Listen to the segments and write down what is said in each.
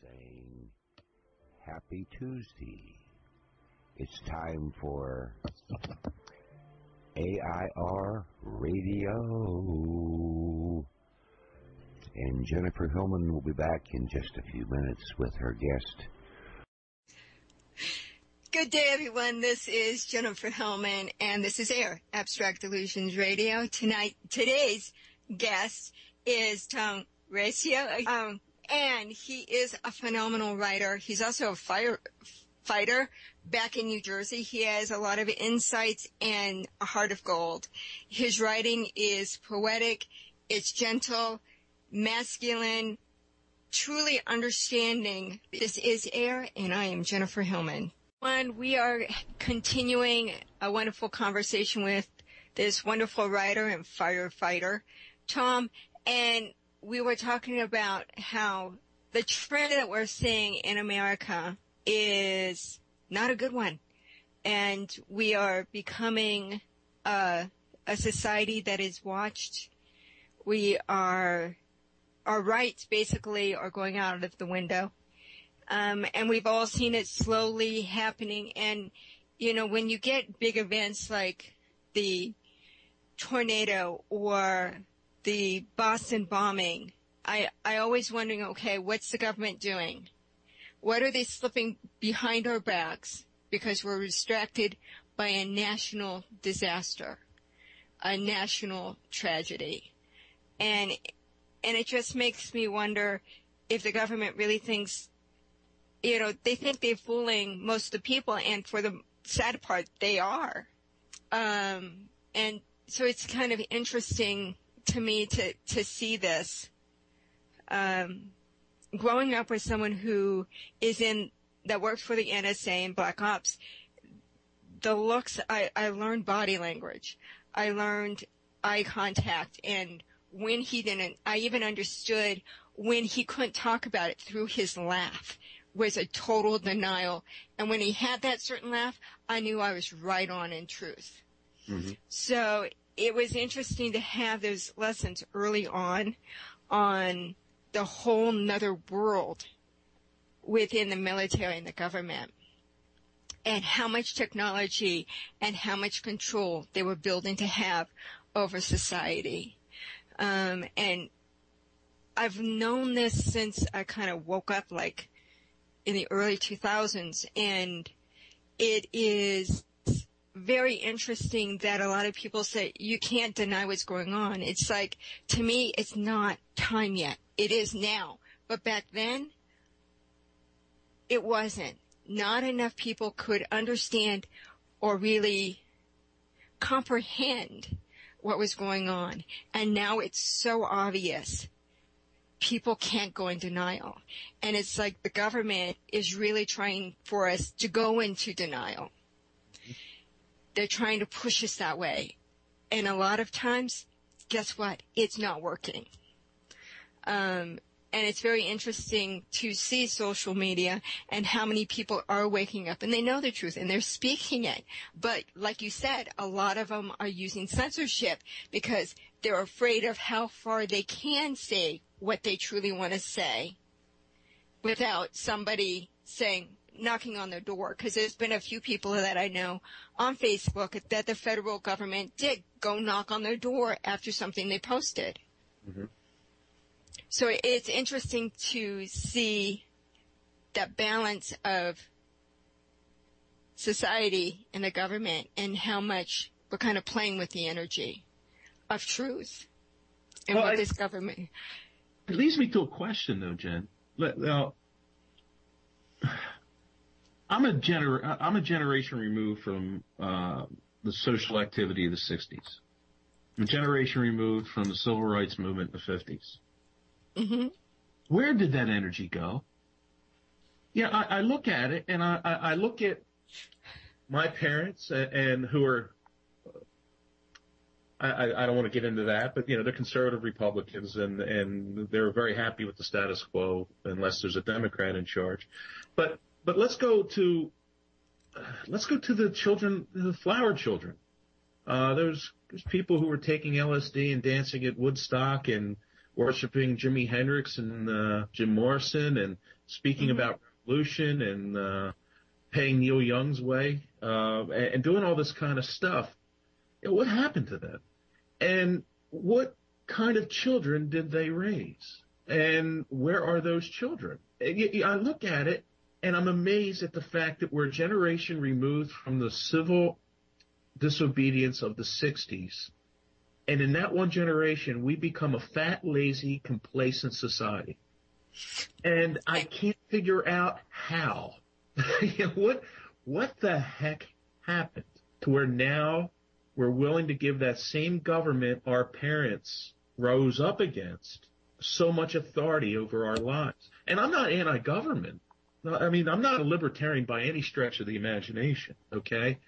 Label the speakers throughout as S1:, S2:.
S1: saying Happy Tuesday. It's time for AIR Radio. And Jennifer Hillman will be back in just a few minutes with her guest.
S2: Good day, everyone. This is Jennifer Hillman, and this is AIR, Abstract Illusions Radio. Today's guest is Tom Grasso, and he is a phenomenal writer. He's also a firefighter back in New Jersey. He has a lot of insights and a heart of gold. His writing is poetic, it's gentle, masculine, truly understanding. This is AIR, and I am Jennifer Hillman. We are continuing a wonderful conversation with this wonderful writer and firefighter, Tom, and we were talking about how the trend that we're seeing in America is not a good one, and we are becoming a society that is watched. Our rights basically are going out of the window. And we've all seen it slowly happening. And, you know, when you get big events like the tornado or the Boston bombing, I always wondering, okay, what's the government doing? What are they slipping behind our backs because we're distracted by a national disaster, a national tragedy? And it just makes me wonder if the government really thinks, you know, they think they're fooling most of the people, and for the sad part, they are. And so it's kind of interesting to me to see this. Growing up with someone who that works for the NSA and Black Ops, the looks, I learned body language. I learned eye contact, and when he didn't, I even understood when he couldn't talk about it through his laugh was a total denial. And when he had that certain laugh, I knew I was right on in truth. Mm-hmm. So it was interesting to have those lessons early on the whole nother world within the military and the government, and how much technology and how much control they were building to have over society. And I've known this since I kind of woke up, like in the early 2000s, and it is very interesting that a lot of people say you can't deny what's going on. It's like, to me, it's not time yet. It is now. But back then, it wasn't. Not enough people could understand or really comprehend what was going on. And now it's so obvious. People can't go in denial. And it's like the government is really trying for us to go into denial. They're trying to push us that way. And a lot of times, guess what? It's not working. And it's very interesting to see social media and how many people are waking up and they know the truth and they're speaking it. But like you said, a lot of them are using censorship because they're afraid of how far they can say what they truly want to say without somebody knocking on their door. Because there's been a few people that I know on Facebook that the federal government did go knock on their door after something they posted. Mm-hmm. So it's interesting to see that balance of society and the government and how much we're kind of playing with the energy of truth and what this government.
S3: It leads me to a question, though, Jen. Now, I'm a generation removed from the social activity of the 60s. I'm a generation removed from the civil rights movement in the 50s. Mm-hmm. Where did that energy go? Yeah, I look at it, and I look at my parents, and who are, I don't want to get into that, but, you know, they're conservative Republicans, and they're very happy with the status quo unless there's a Democrat in charge. But let's go to the children, the flower children. There's people who were taking LSD and dancing at Woodstock and worshiping Jimi Hendrix and Jim Morrison and speaking about revolution and paying Neil Young's way and doing all this kind of stuff. What happened to them? And what kind of children did they raise? And where are those children? I look at it, and I'm amazed at the fact that we're a generation removed from the civil disobedience of the 60s. And in that one generation, we become a fat, lazy, complacent society. And I can't figure out how. What the heck happened to where now we're willing to give that same government our parents rose up against so much authority over our lives? And I'm not anti-government. I mean, I'm not a libertarian by any stretch of the imagination, okay?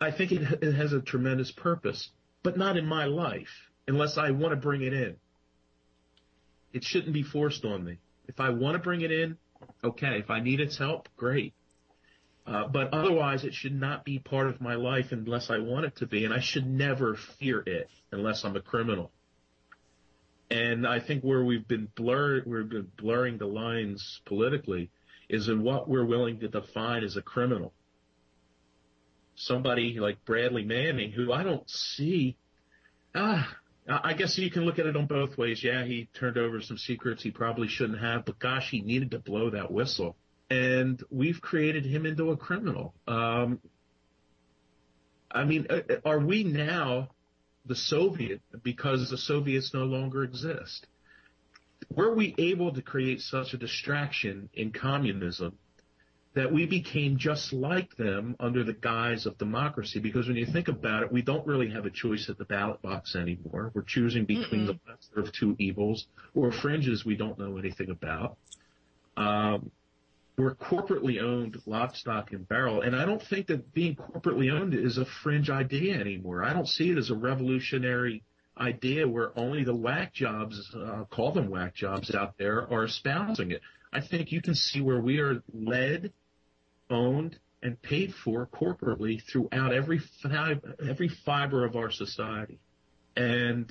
S3: I think it has a tremendous purpose, but not in my life unless I want to bring it in. It shouldn't be forced on me. If I want to bring it in, okay. If I need its help, great. But otherwise, it should not be part of my life unless I want it to be, and I should never fear it unless I'm a criminal. And I think where we've been blurring the lines politically is in what we're willing to define as a criminal. Somebody like Bradley Manning, who I don't see. I guess you can look at it on both ways. Yeah, he turned over some secrets he probably shouldn't have, but gosh, he needed to blow that whistle. And we've created him into a criminal. I mean, are we now the Soviet because the Soviets no longer exist? Were we able to create such a distraction in communism that we became just like them under the guise of democracy? Because when you think about it, we don't really have a choice at the ballot box anymore. We're choosing between the lesser of two evils or fringes we don't know anything about. We're corporately owned lock, stock, and barrel. And I don't think that being corporately owned is a fringe idea anymore. I don't see it as a revolutionary idea where only the whack jobs, call them whack jobs out there, are espousing it. I think you can see where we are led, owned, and paid for corporately throughout every fiber of our society. And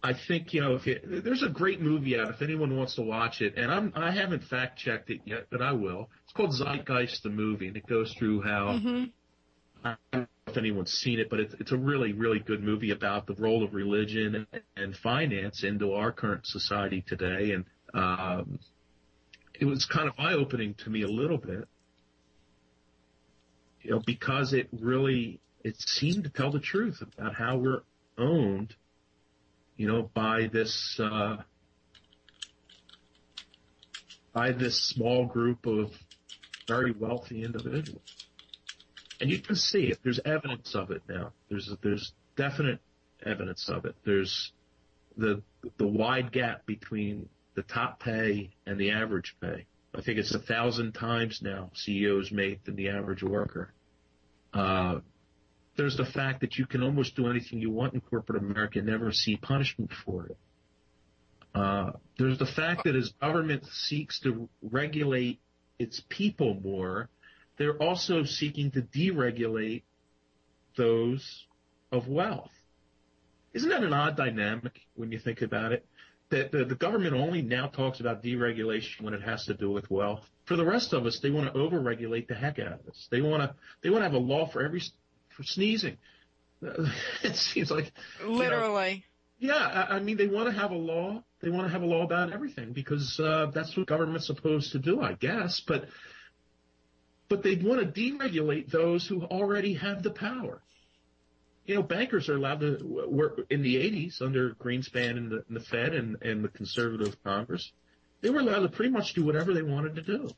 S3: I think, there's a great movie out if anyone wants to watch it, and I haven't fact-checked it yet, but I will. It's called Zeitgeist, the movie, and it goes through how, I don't know if anyone's seen it, but it's a really, really good movie about the role of religion and finance into our current society today, and it was kind of eye-opening to me a little bit, because it seemed to tell the truth about how we're owned by this small group of very wealthy individuals. And you can see it. There's evidence of it now. There's definite evidence of it. There's the wide gap between the top pay and the average pay. I think it's 1,000 times now CEOs make than the average worker. There's the fact that you can almost do anything you want in corporate America and never see punishment for it. There's the fact that as government seeks to regulate its people more, they're also seeking to deregulate those of wealth. Isn't that an odd dynamic when you think about it? That the government only now talks about deregulation when it has to do with wealth. For the rest of us, they want to overregulate the heck out of us. They want to have a law for sneezing. It seems like
S2: literally.
S3: I mean, they want to have a law. They want to have a law about everything because that's what government's supposed to do, I guess. But they want to deregulate those who already have the power. Bankers are allowed to work in the 80s under Greenspan and the Fed and the conservative Congress. They were allowed to pretty much do whatever they wanted to do.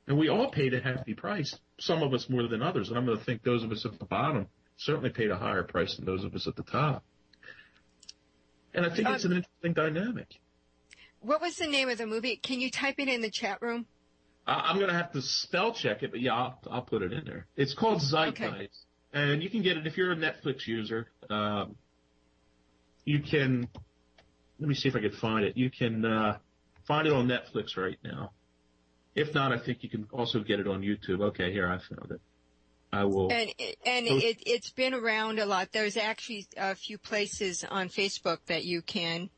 S3: And we all paid a hefty price, some of us more than others. And I'm going to think those of us at the bottom certainly paid a higher price than those of us at the top. And I think it's an interesting dynamic.
S2: What was the name of the movie? Can you type it in the chat room?
S3: I'm going to have to spell check it, but yeah, I'll put it in there. It's called Zeitgeist. Okay. And you can get it if you're a Netflix user. You can, let me see if I can find it. You can find it on Netflix right now. If not, I think you can also get it on YouTube. Okay, here, I found it. I will.
S2: It's been around a lot. There's actually a few places on Facebook that you can,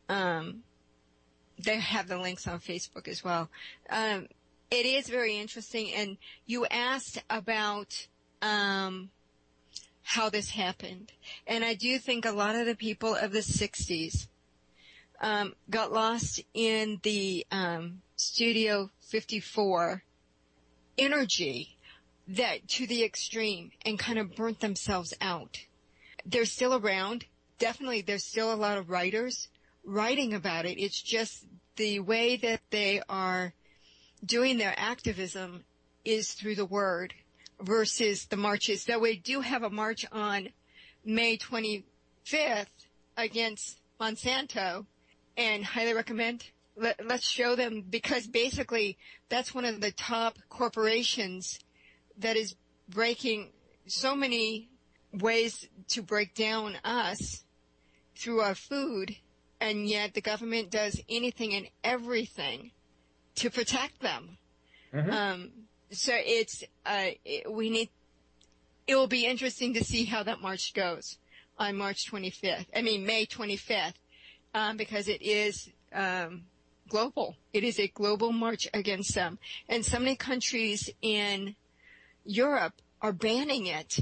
S2: they have the links on Facebook as well. It is very interesting. And you asked about, how this happened. And I do think a lot of the people of the 60s, got lost in the, Studio 54 energy that to the extreme and kind of burnt themselves out. They're still around. Definitely there's still a lot of writers writing about it. It's just the way that they are doing their activism is through the word versus the marches. Though we do have a march on May 25th against Monsanto, and highly recommend. Let's show them, because basically that's one of the top corporations that is breaking so many ways to break down us through our food, and yet the government does anything and everything to protect them. Mm-hmm. So it's, it will be interesting to see how that march goes on May 25th, because it is, global. It is a global march against them. And so many countries in Europe are banning it.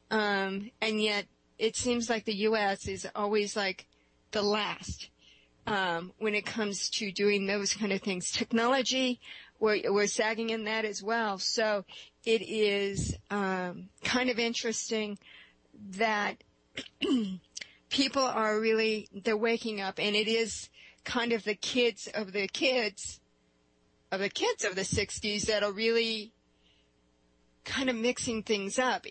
S2: And yet it seems like the U.S. is always like the last, when it comes to doing those kind of things. Technology, we're sagging in that as well. So it is, kind of interesting that people are really, they're waking up, and it is kind of the kids of the 60s that are really kind of mixing things up.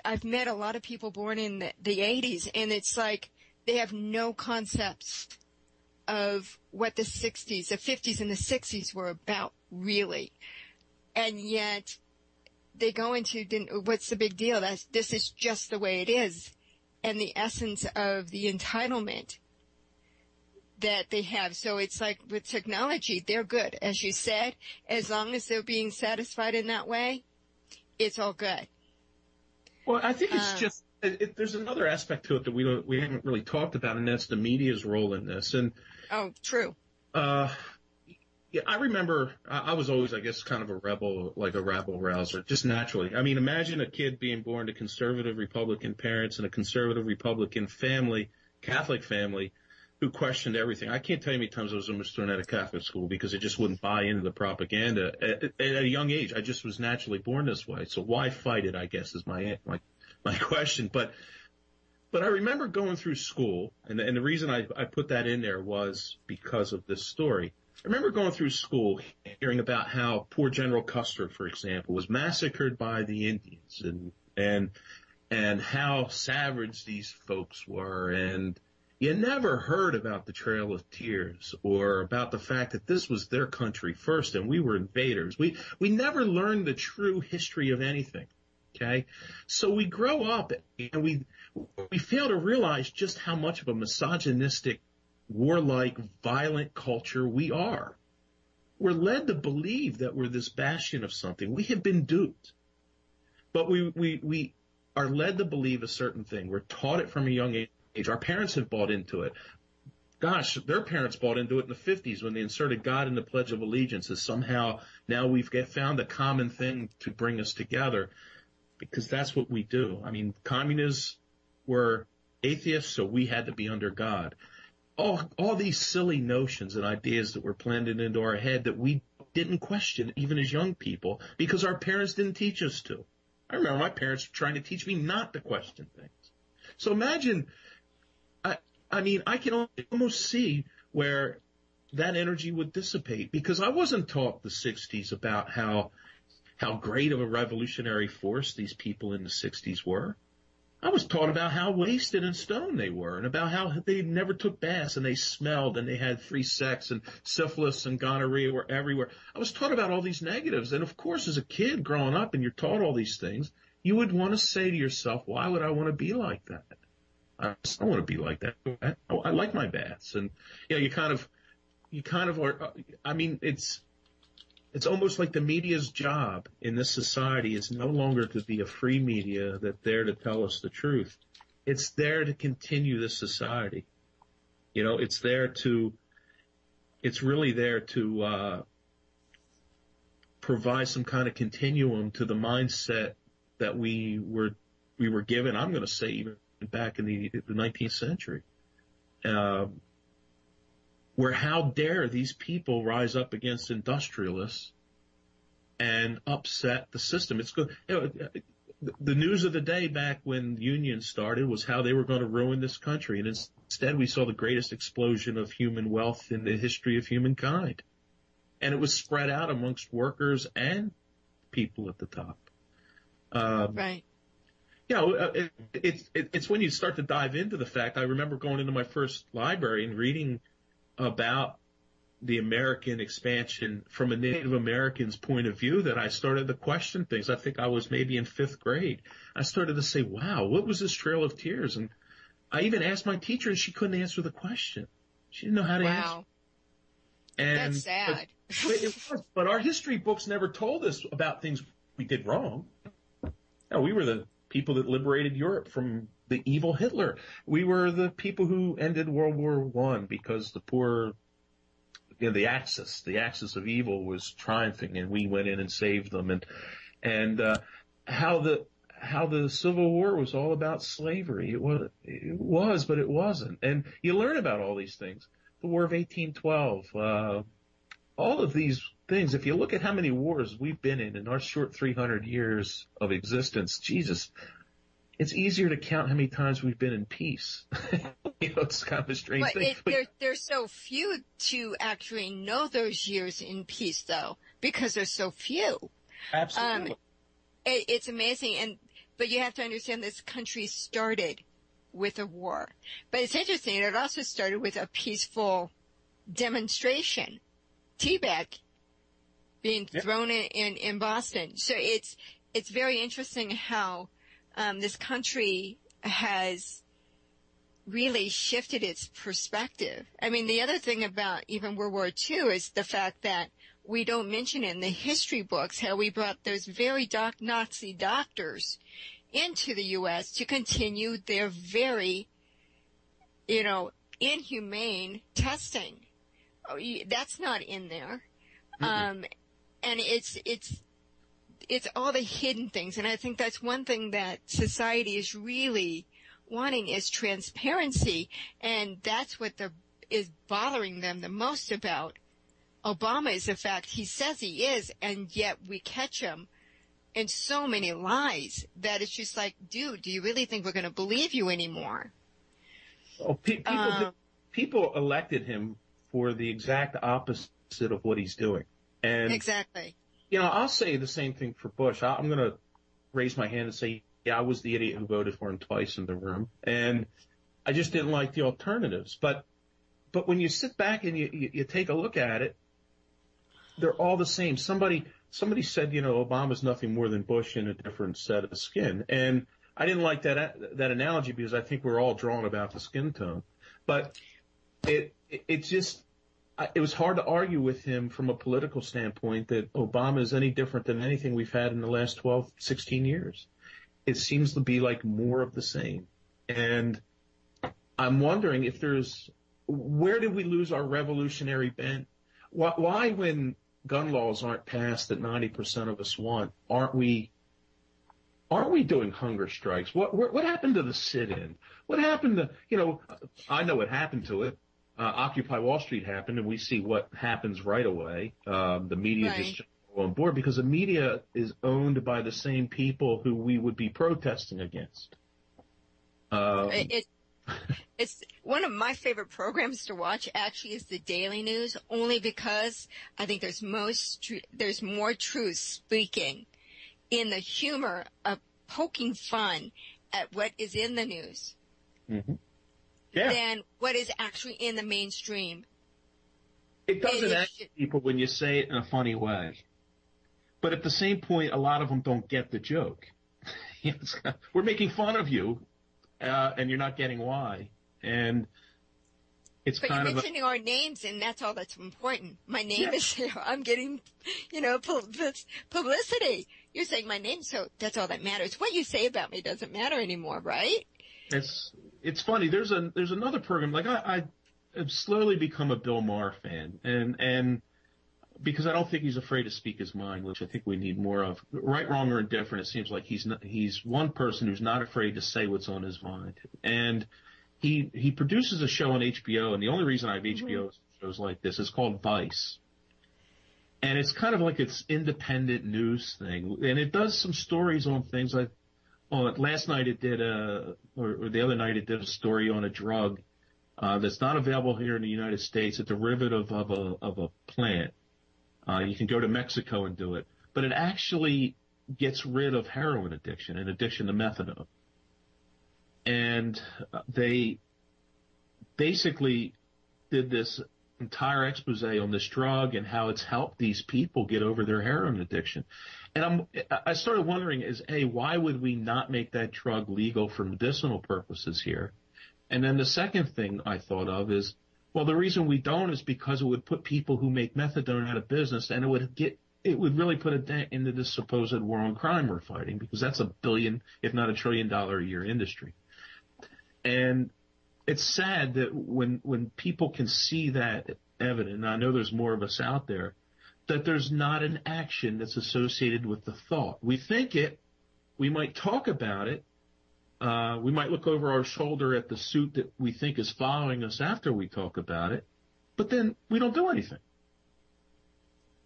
S2: I've met a lot of people born in the 80s, and it's like they have no concepts of what the 60s, the 50s and the 60s were about, really. And yet they go into, what's the big deal? This is just the way it is. And the essence of the entitlement that they have. So it's like with technology, they're good. As you said, as long as they're being satisfied in that way, it's all good.
S3: Well, I think it's just, there's another aspect to it that we haven't really talked about, and that's the media's role in this. And
S2: oh, true.
S3: Yeah, I remember I was always, I guess, kind of a rebel, like a rabble-rouser, just naturally. I mean, imagine a kid being born to conservative Republican parents and a conservative Republican family, Catholic family, who questioned everything. I can't tell you how many times I was almost thrown out of Catholic school because I just wouldn't buy into the propaganda. At a young age, I just was naturally born this way. So why fight it, I guess, is my question. But I remember going through school, and the reason I put that in there was because of this story. I remember going through school hearing about how poor General Custer, for example, was massacred by the Indians, and how savage these folks were, and you never heard about the Trail of Tears or about the fact that this was their country first and we were invaders. We never learned the true history of anything. Okay. So we grow up and we fail to realize just how much of a misogynistic, warlike, violent culture we are. We're led to believe that we're this bastion of something. We have been duped, but we are led to believe a certain thing. We're taught it from a young age. Our parents have bought into it. Gosh, their parents bought into it in the 50s when they inserted God in the Pledge of Allegiance, as somehow now we've found a common thing to bring us together, because that's what we do. I mean, communists were atheists, so we had to be under God. All these silly notions and ideas that were planted into our head that we didn't question even as young people because our parents didn't teach us to. I remember my parents trying to teach me not to question things. So imagine, I mean, I can almost see where that energy would dissipate, because I wasn't taught the 60s about how great of a revolutionary force these people in the 60s were. I was taught about how wasted and stoned they were, and about how they never took baths and they smelled and they had free sex and syphilis and gonorrhea were everywhere. I was taught about all these negatives. And of course, as a kid growing up and you're taught all these things, you would want to say to yourself, why would I want to be like that? I don't want to be like that. I like my baths. And, you know, you kind of are, I mean, it's almost like the media's job in this society is no longer to be a free media that's there to tell us the truth. It's there to continue this society. You know, it's really there to provide some kind of continuum to the mindset that we were given, I'm going to say, even back in the 19th century. Where how dare these people rise up against industrialists and upset the system? It's good. You know, the news of the day back when unions started was how they were going to ruin this country, and instead we saw the greatest explosion of human wealth in the history of humankind, and it was spread out amongst workers and people at the top.
S2: Right.
S3: You know, it's when you start to dive into the fact. I remember going into my first library and reading about the American expansion from a Native American's point of view that I started to question things. I think I was maybe in 5th grade. I started to say, wow, what was this Trail of Tears? And I even asked my teacher, and she couldn't answer the question. She didn't know how to answer. And,
S2: that's sad.
S3: But our history books never told us about things we did wrong. No, we were the people that liberated Europe from the evil Hitler. We were the people who ended World War I because the poor, you know, the axis of evil was triumphing, and we went in and saved them. And how the Civil War was all about slavery. It was, but it wasn't. And you learn about all these things. The War of 1812, all of these things. If you look at how many wars we've been in our short 300 years of existence, Jesus, it's easier to count how many times we've been in peace. You know, it's kind of a strange thing.
S2: There's so few to actually know those years in peace, though, because there's so few.
S3: Absolutely.
S2: It's amazing. But you have to understand this country started with a war. But it's interesting. It also started with a peaceful demonstration. Teabag being thrown in Boston. So it's very interesting how this country has really shifted its perspective. I mean, the other thing about even World War II is the fact that we don't mention in the history books how we brought those very Nazi doctors into the U.S. to continue their very, you know, inhumane testing. That's not in there. Mm-hmm. And it's all the hidden things. And I think that's one thing that society is really wanting is transparency. And that's what is bothering them the most about Obama is the fact he says he is, and yet we catch him in so many lies that it's just like, dude, do you really think we're going to believe you anymore?
S3: Well, people elected him for the exact opposite of what he's doing. And
S2: exactly.
S3: You know, I'll say the same thing for Bush. I'm going to raise my hand and say, yeah, I was the idiot who voted for him twice in the room, and I just didn't like the alternatives. But when you sit back and you take a look at it, they're all the same. Somebody said, you know, Obama's nothing more than Bush in a different set of skin, and I didn't like that analogy because I think we're all drawn about the skin tone. But it was hard to argue with him from a political standpoint that Obama is any different than anything we've had in the last 12, 16 years. It seems to be like more of the same. And I'm wondering where did we lose our revolutionary bent? Why when gun laws aren't passed that 90% of us want, aren't we doing hunger strikes? What happened to the sit-in? What happened to, you know, I know what happened to it. Occupy Wall Street happened, and we see what happens right away. The media just go on board because the media is owned by the same people who we would be protesting against.
S2: It's one of my favorite programs to watch. Actually, is the Daily News, only because I think there's more truth speaking in the humor of poking fun at what is in the news. Mm-hmm. Yeah. Than what is actually in the mainstream.
S3: It doesn't anger people when you say it in a funny way. But at the same point, a lot of them don't get the joke. We're making fun of you, and you're not getting why. And it's
S2: but
S3: kind
S2: you're
S3: of
S2: mentioning our names, and that's all that's important. My name is here. I'm getting, publicity. You're saying my name, so that's all that matters. What you say about me doesn't matter anymore, right?
S3: it's funny. There's another program, like I have slowly become a Bill Maher fan, and because I don't think he's afraid to speak his mind, which I think we need more of. Right, wrong, or indifferent, it seems like he's one person who's not afraid to say what's on his mind. And he produces a show on HBO, and the only reason I have HBO shows like this is called Vice. And it's kind of like its independent news thing. And it does some stories on things like, last night it did or the other night it did a story on a drug that's not available here in the United States, a derivative of a plant. You can go to Mexico and do it. But it actually gets rid of heroin addiction and addiction to methadone. And they basically did this entire expose on this drug and how it's helped these people get over their heroin addiction. And I started wondering why would we not make that drug legal for medicinal purposes here? And then the second thing I thought of is, well, the reason we don't is because it would put people who make methadone out of business, and it would really put a dent into this supposed war on crime we're fighting, because that's $1 billion, if not $1 trillion a year industry. And it's sad that when people can see that evident, and I know there's more of us out there, that there's not an action that's associated with the thought. We think it, we might talk about it, we might look over our shoulder at the suit that we think is following us after we talk about it, but then we don't do anything.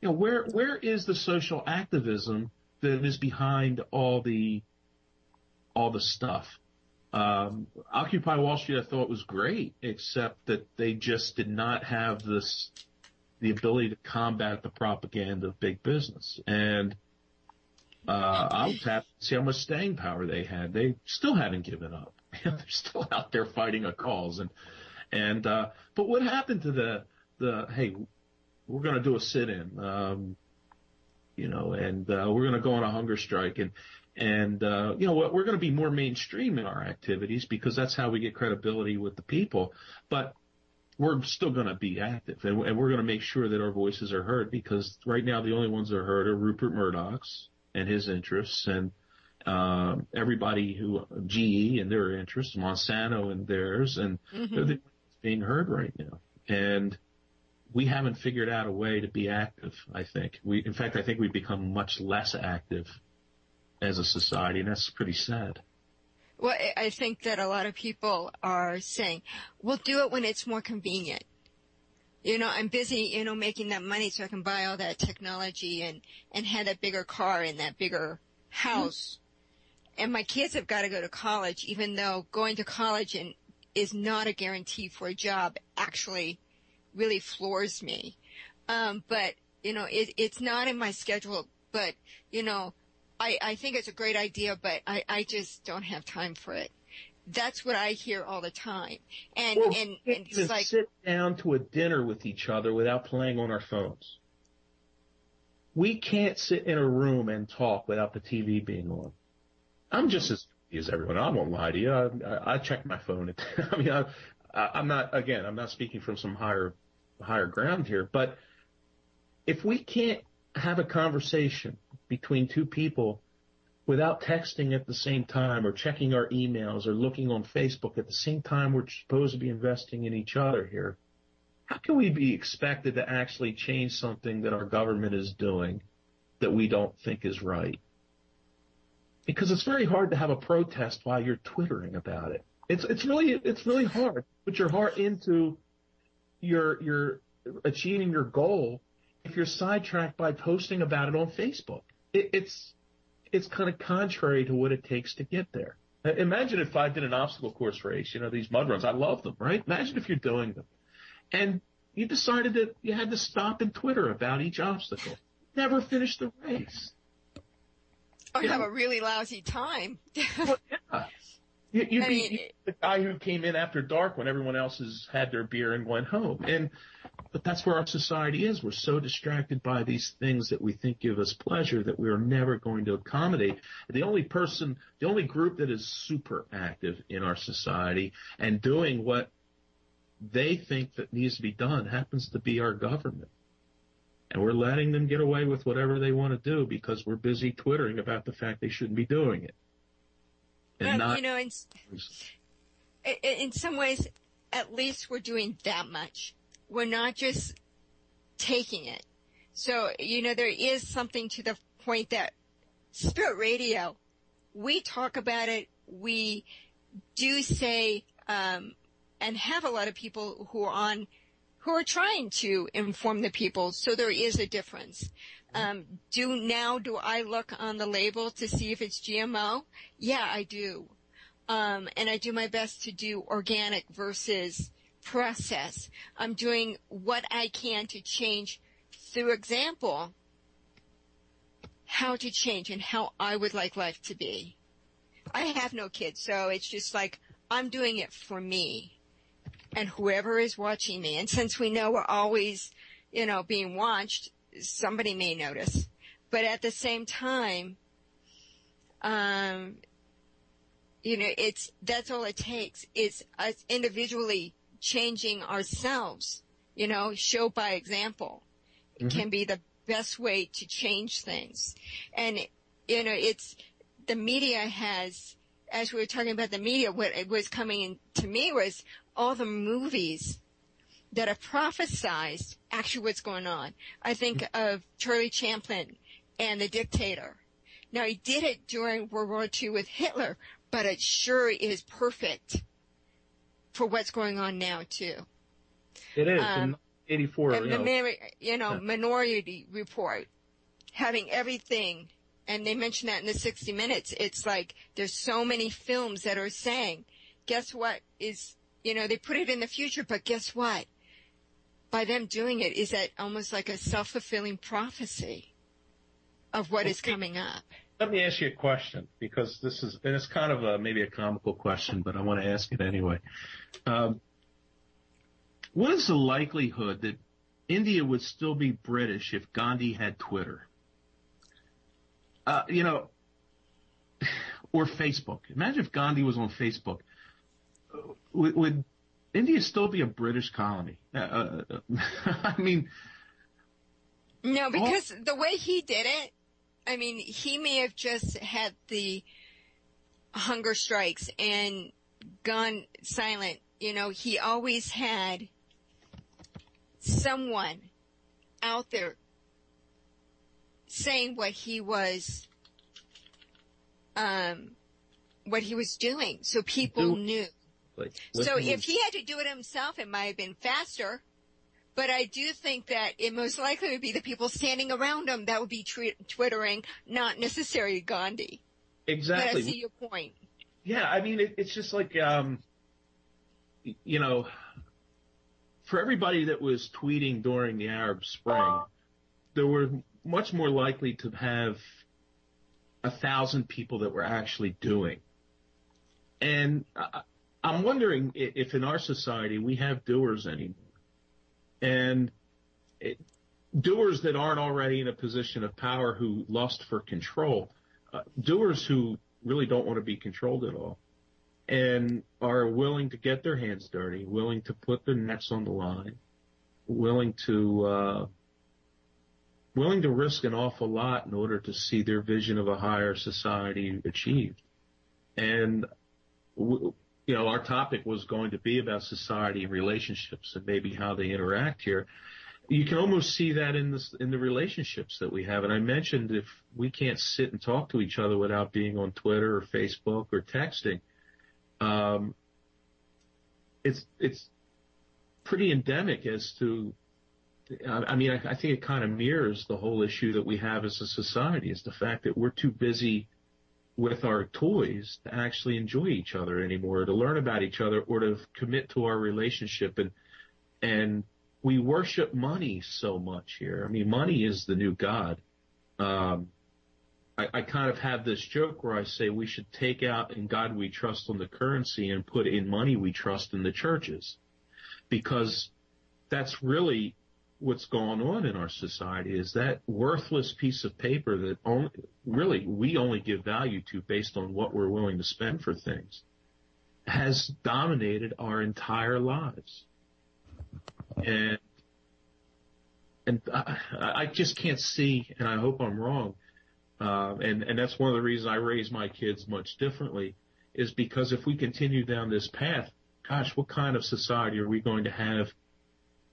S3: Where is the social activism that is behind all the stuff? Occupy Wall Street, I thought, was great, except that they just did not have the ability to combat the propaganda of big business. And I was happy to see how much staying power they had. They still haven't given up. They're still out there fighting a cause. But what happened to the hey, we're going to do a sit-in, and we're going to go on a hunger strike, and we're going to be more mainstream in our activities because that's how we get credibility with the people. But we're still going to be active, and we're going to make sure that our voices are heard, because right now the only ones that are heard are Rupert Murdoch's and his interests, and everybody GE and their interests, Monsanto and theirs, and they're the ones being heard right now. And we haven't figured out a way to be active, I think. In fact, I think we've become much less active as a society, and that's pretty sad.
S2: Well, I think that a lot of people are saying, we'll do it when it's more convenient. I'm busy, making that money so I can buy all that technology and have that bigger car and that bigger house. And my kids have got to go to college, even though going to college is not a guarantee for a job actually really floors me. But, it's not in my schedule, but, I think it's a great idea, but I just don't have time for it. That's what I hear all the time. And it's like,
S3: sit down to a dinner with each other without playing on our phones. We can't sit in a room and talk without the TV being on. I'm just as guilty as everyone. I won't lie to you. I check my phone. I'm not speaking from some higher ground here, but if we can't have a conversation between two people without texting at the same time or checking our emails or looking on Facebook at the same time we're supposed to be investing in each other here, how can we be expected to actually change something that our government is doing that we don't think is right? Because it's very hard to have a protest while you're twittering about it. It's really hard to put your heart into your achieving your goal if you're sidetracked by posting about it on Facebook. It's kind of contrary to what it takes to get there. Imagine if I did an obstacle course race, these mud runs. I love them, right? Imagine if you're doing them and you decided that you had to stop and Twitter about each obstacle. Never finish the race.
S2: Or have a really lousy time.
S3: Well, yeah. You'd be the guy who came in after dark when everyone else has had their beer and went home. But that's where our society is. We're so distracted by these things that we think give us pleasure that we are never going to accommodate. The only group that is super active in our society and doing what they think that needs to be done happens to be our government. And we're letting them get away with whatever they want to do because we're busy twittering about the fact they shouldn't be doing it. And
S2: well, in some ways, at least we're doing that much. We're not just taking it. So, there is something to the point that Spirit Radio, we talk about it, we do say, and have a lot of people who are trying to inform the people, so there is a difference. Do I look on the label to see if it's GMO? Yeah, I do. And I do my best to do organic versus process. I'm doing what I can to change, through example, how to change and how I would like life to be. I have no kids, so it's just like I'm doing it for me and whoever is watching me. And since we know we're always, being watched, somebody may notice. But at the same time, that's all it takes. It's us individually changing ourselves, show by example. It can be the best way to change things. And, it's the media has, as we were talking about the media, what it was coming in to me was all the movies that are prophesized actually what's going on. I think of Charlie Chaplin and The Dictator. Now, he did it during World War II with Hitler, but it sure is perfect for what's going on now, too.
S3: It is. In 84.
S2: And Minority Report, having everything, and they mentioned that in the 60 Minutes. It's like there's so many films that are saying, guess what is, they put it in the future, but guess what? By them doing it, is that almost like a self-fulfilling prophecy of what is coming up.
S3: Let me ask you a question, because it's kind of maybe a comical question, but I want to ask it anyway. What is the likelihood that India would still be British if Gandhi had Twitter? Or Facebook. Imagine if Gandhi was on Facebook. Would India still be a British colony? I mean...
S2: No, because the way he did it, he may have just had the hunger strikes and gone silent. He always had someone out there saying what he was doing, so people knew. So if he had to do it himself, it might have been faster. But I do think that it most likely would be the people standing around him that would be twittering, not necessarily Gandhi.
S3: Exactly.
S2: But I see your point.
S3: Yeah, it's just like, for everybody that was tweeting during the Arab Spring, there were much more likely to have 1,000 people that were actually doing. And I'm wondering if in our society we have doers anymore. And doers that aren't already in a position of power who lust for control, doers who really don't want to be controlled at all and are willing to get their hands dirty, willing to put their necks on the line, willing to risk an awful lot in order to see their vision of a higher society achieved. And our topic was going to be about society and relationships and maybe how they interact here. You can almost see that in the relationships that we have. And I mentioned if we can't sit and talk to each other without being on Twitter or Facebook or texting, it's pretty endemic as to, I think it kind of mirrors the whole issue that we have as a society, is the fact that we're too busy with our toys to actually enjoy each other anymore, to learn about each other, or to commit to our relationship. And we worship money so much here. Money is the new God. I kind of have this joke where I say we should take out "In God We Trust" on the currency and put "In Money We Trust" in the churches, because that's really what's going on in our society, is that worthless piece of paper that we only give value to based on what we're willing to spend for things has dominated our entire lives. And I just can't see, and I hope I'm wrong, and that's one of the reasons I raise my kids much differently, is because if we continue down this path, gosh, what kind of society are we going to have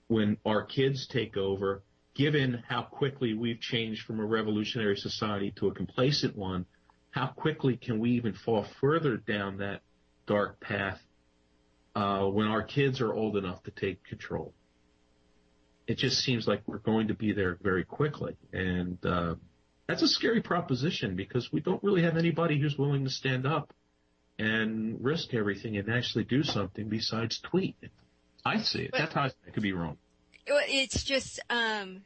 S3: when our kids take over, given how quickly we've changed from a revolutionary society to a complacent one? How quickly can we even fall further down that dark path when our kids are old enough to take control? It just seems like we're going to be there very quickly. And that's a scary proposition because we don't really have anybody who's willing to stand up and risk everything and actually do something besides tweet. I see it. That's how I could be wrong.
S2: It's just the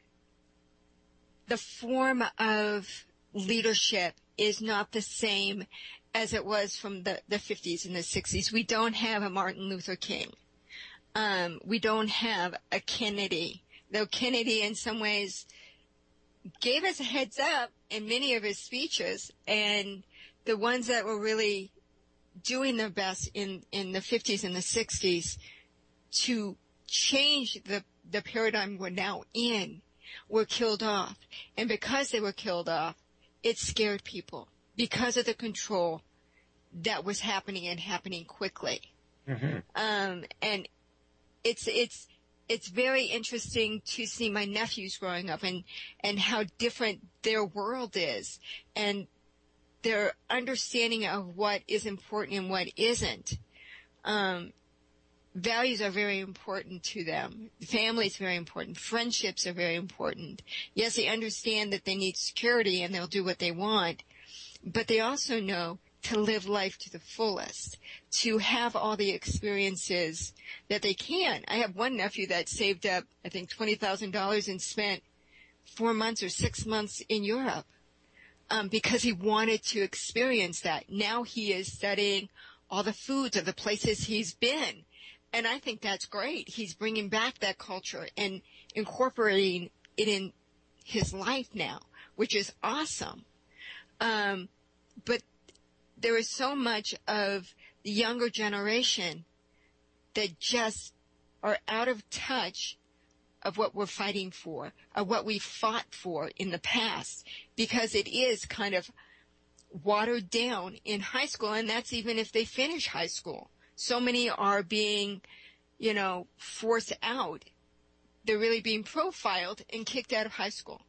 S2: form of leadership is not the same as it was from the 50s and the 60s. We don't have a Martin Luther King. We don't have a Kennedy. Though Kennedy, in some ways, gave us a heads up in many of his speeches, and the ones that were really doing their best in the 50s and the 60s to change the paradigm we're now in were killed off. And because they were killed off, it scared people because of the control that was happening and happening quickly. Mm-hmm. And it's very interesting to see my nephews growing up and how different their world is and their understanding of what is important and what isn't. Values are very important to them. Family is very important. Friendships are very important. Yes, they understand that they need security and they'll do what they want, but they also know to live life to the fullest, to have all the experiences that they can. I have one nephew that saved up, I think, $20,000 and spent 4 months or 6 months in Europe because he wanted to experience that. Now he is studying all the foods of the places he's been. And I think that's great. He's bringing back that culture and incorporating it in his life now, which is awesome. But there is so much of the younger generation that just are out of touch of what we're fighting for, of what we fought for in the past, because it is kind of watered down in high school, and that's even if they finish high school. So many are being, forced out. They're really being profiled and kicked out of high school.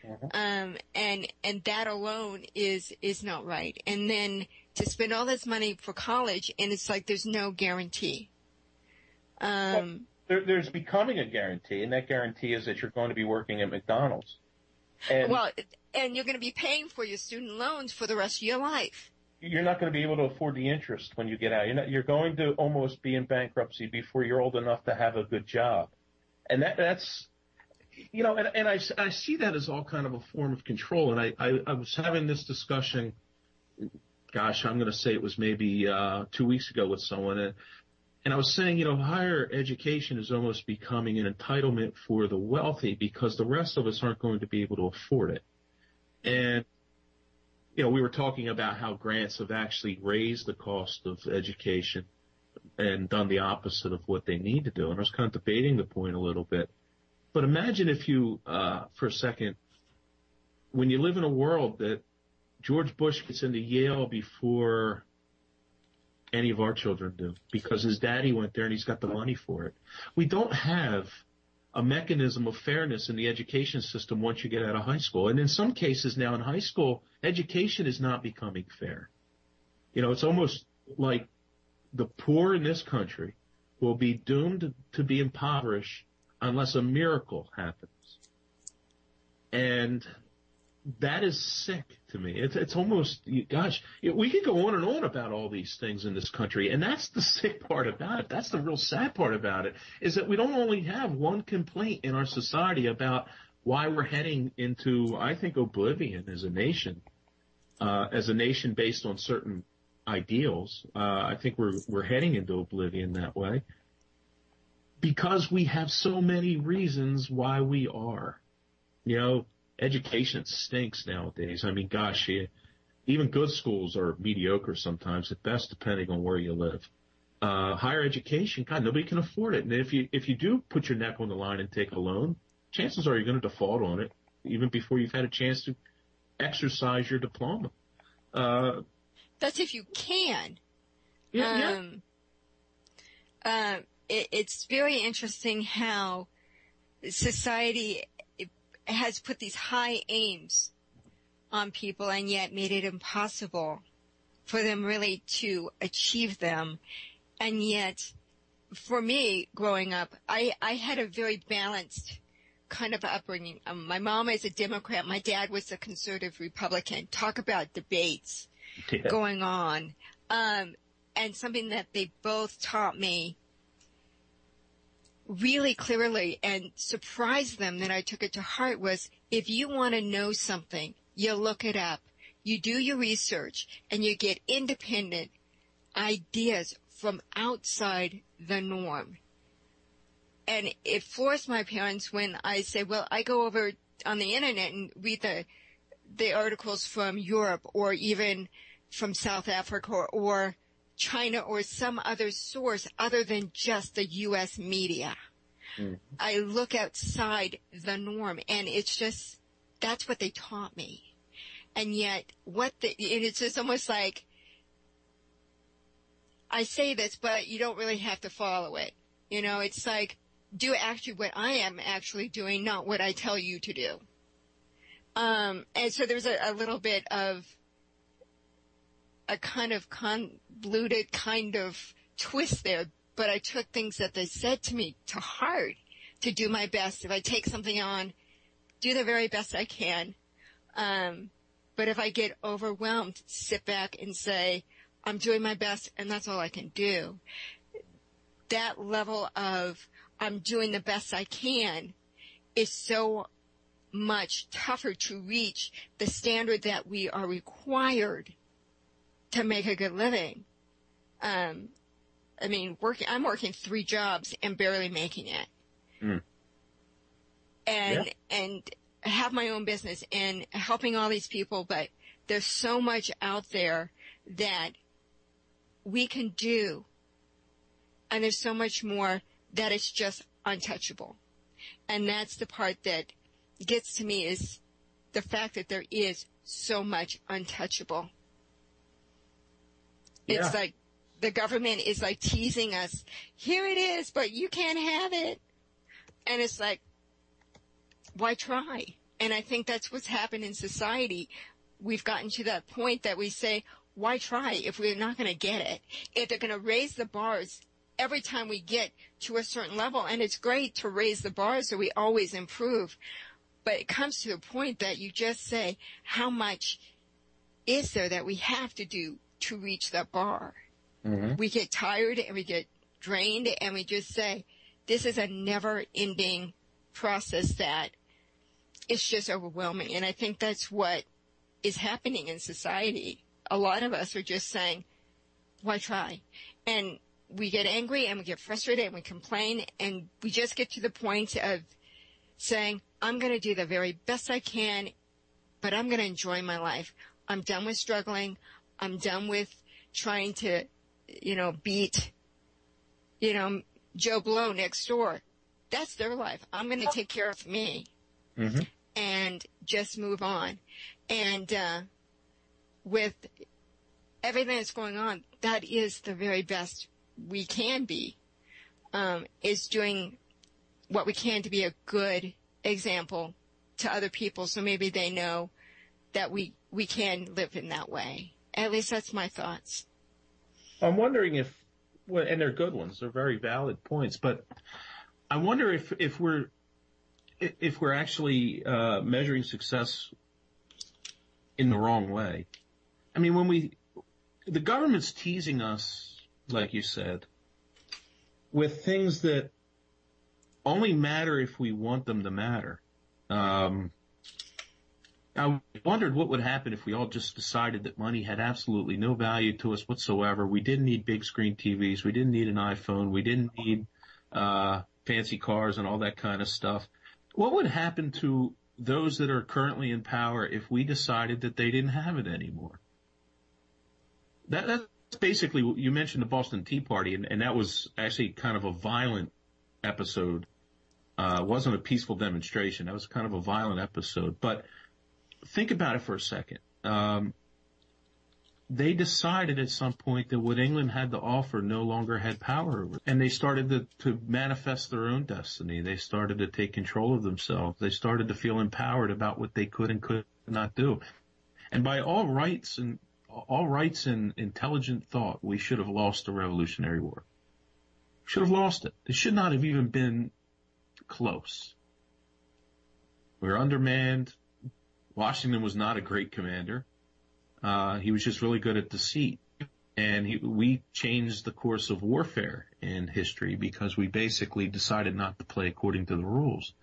S2: Mm-hmm. And that alone is not right. And then to spend all this money for college, and it's like there's no guarantee.
S3: Well, there's becoming a guarantee, and that guarantee is that you're going to be working at McDonald's. And
S2: you're going to be paying for your student loans for the rest of your life.
S3: You're not going to be able to afford the interest when you get out. You're going to almost be in bankruptcy before you're old enough to have a good job. And that's, and I see that as all kind of a form of control. And I was having this discussion, gosh, I'm going to say it was maybe 2 weeks ago with someone. And I was saying, higher education is almost becoming an entitlement for the wealthy because the rest of us aren't going to be able to afford it. And we were talking about how grants have actually raised the cost of education and done the opposite of what they need to do. And I was kind of debating the point a little bit. But imagine if you, for a second, when you live in a world that George Bush gets into Yale before any of our children do because his daddy went there and he's got the money for it. We don't have a mechanism of fairness in the education system once you get out of high school. And in some cases now in high school, education is not becoming fair. It's almost like the poor in this country will be doomed to be impoverished unless a miracle happens. And that is sick to me. It's almost, gosh, we could go on and on about all these things in this country, and that's the sick part about it. That's the real sad part about it, is that we don't only have one complaint in our society about why we're heading into, I think, oblivion as a nation based on certain ideals. I think we're heading into oblivion that way because we have so many reasons why we are. Education stinks nowadays. I mean, gosh, even good schools are mediocre sometimes, at best, depending on where you live. higher education, God, nobody can afford it. And if you do put your neck on the line and take a loan, chances are you're going to default on it even before you've had a chance to exercise your diploma.
S2: That's if you can.
S3: Yeah.
S2: It's very interesting how society has put these high aims on people and yet made it impossible for them really to achieve them. And yet, for me, growing up, I had a very balanced kind of upbringing. My mom is a Democrat. My dad was a conservative Republican. Talk about debates going on. And something that they both taught me really clearly and surprised them that I took it to heart was, if you want to know something, you look it up, you do your research, and you get independent ideas from outside the norm. And it forced my parents when I say, well, I go over on the internet and read the articles from Europe or even from South Africa or China or some other source other than just the U.S. media. Mm-hmm. I look outside the norm, and it's just, that's what they taught me. And yet, it's just almost like, I say this, but you don't really have to follow it. You know, it's like, do actually what I am actually doing, not what I tell you to do. And so there's a little bit of a kind of convoluted kind of twist there, but I took things that they said to me to heart to do my best. If I take something on, do the very best I can. But if I get overwhelmed, sit back and say, I'm doing my best and that's all I can do. That level of I'm doing the best I can is so much tougher to reach the standard that we are required to make a good living. I mean, I'm working 3 jobs and barely making it. Mm. And have my own business and helping all these people, but there's so much out there that we can do. And there's so much more that it's just untouchable. And that's the part that gets to me, is the fact that there is so much untouchable. Yeah. It's like the government is like teasing us. Here it is, but you can't have it. And it's like, why try? And I think that's what's happened in society. We've gotten to that point that we say, why try if we're not going to get it? If they're going to raise the bars every time we get to a certain level, and it's great to raise the bars so we always improve, but it comes to a point that you just say, how much is there that we have to do to reach that bar? Mm-hmm. We get tired and we get drained and we just say, this is a never-ending process that it's just overwhelming. And I think that's what is happening in society. A lot of us are just saying, why try? And we get angry and we get frustrated and we complain, and we just get to the point of saying, I'm going to do the very best I can, but I'm going to enjoy my life. I'm done with struggling. I'm done with trying to, beat, Joe Blow next door. That's their life. I'm going to take care of me. Mm-hmm. And just move on. And with everything that's going on, that is the very best we can be, is doing what we can to be a good example to other people, so maybe they know that we can live in that way. At least that's my thoughts.
S3: I'm wondering and they're good ones, they're very valid points, but I wonder if we're actually measuring success in the wrong way. I mean, the government's teasing us, like you said, with things that only matter if we want them to matter. I wondered what would happen if we all just decided that money had absolutely no value to us whatsoever. We didn't need big screen TVs. We didn't need an iPhone. We didn't need fancy cars and all that kind of stuff. What would happen to those that are currently in power if we decided that they didn't have it anymore? That's basically, you mentioned the Boston Tea Party, and that was actually kind of a violent episode. It wasn't a peaceful demonstration. That was kind of a violent episode. But think about it for a second. They decided at some point that what England had to offer no longer had power over it. And they started to manifest their own destiny. They started to take control of themselves. They started to feel empowered about what they could and could not do. And by all rights and intelligent thought, we should have lost the Revolutionary War. We should have lost it. It should not have even been close. We were undermanned. Washington was not a great commander. He was just really good at deceit. And we changed the course of warfare in history because we basically decided not to play according to the rules.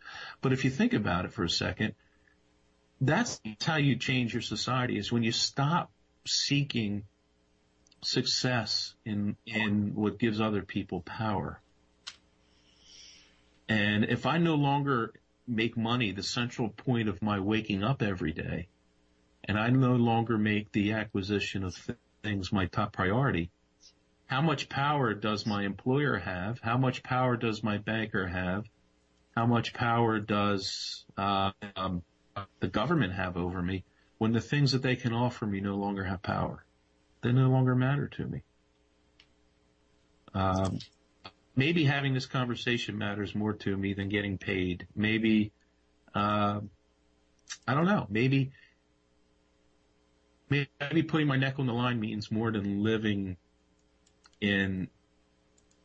S3: But if you think about it for a second, that's how you change your society, is when you stop seeking success in what gives other people power. And if I no longer make money the central point of my waking up every day, and I no longer make the acquisition of things my top priority, how much power does my employer have? How much power does my banker have? How much power does the government have over me when the things that they can offer me no longer have power? They no longer matter to me. Maybe having this conversation matters more to me than getting paid. Maybe, I don't know, maybe putting my neck on the line means more than living in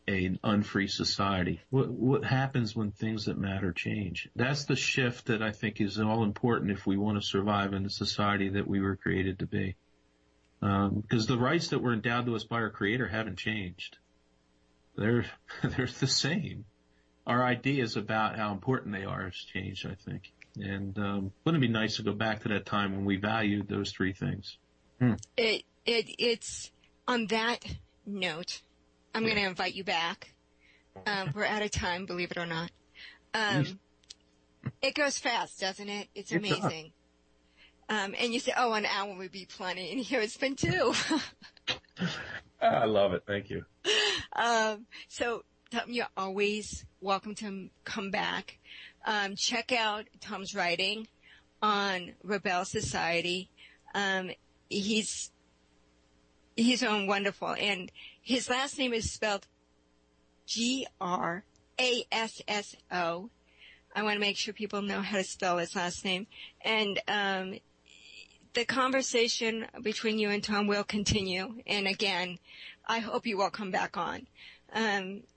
S3: an unfree society. What happens when things that matter change? That's the shift that I think is all important if we want to survive in the society that we were created to be. Because the rights that were endowed to us by our Creator haven't changed. They're the same. Our ideas about how important they are has changed, I think. And wouldn't it be nice to go back to that time when we valued those three things?
S2: It's on that note, I'm going to invite you back. We're out of time, believe it or not. It goes fast, doesn't it? It's amazing. And you say, an hour would be plenty. And here it's been 2.
S3: I love it. Thank you.
S2: So Tom, you're always welcome to come back. Check out Tom's writing on Rebel Society. He's wonderful, and his last name is spelled Grasso. I want to make sure people know how to spell his last name. And the conversation between you and Tom will continue. And again, I hope you will come back on.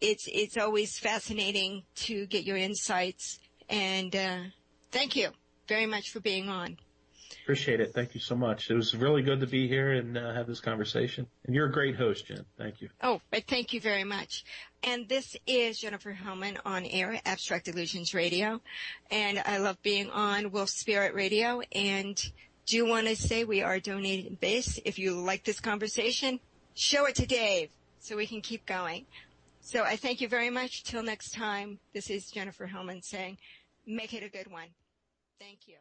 S2: It's always fascinating to get your insights. And thank you very much for being on.
S3: Appreciate it. Thank you so much. It was really good to be here and have this conversation. And you're a great host, Jen. Thank you.
S2: Oh, but thank you very much. And this is Jennifer Hillman on air, Abstract Illusions Radio. And I love being on Wolf Spirit Radio. And do want to say we are donating base. If you like this conversation, show it to Dave so we can keep going. So I thank you very much. Till next time, this is Jennifer Hillman saying, make it a good one. Thank you.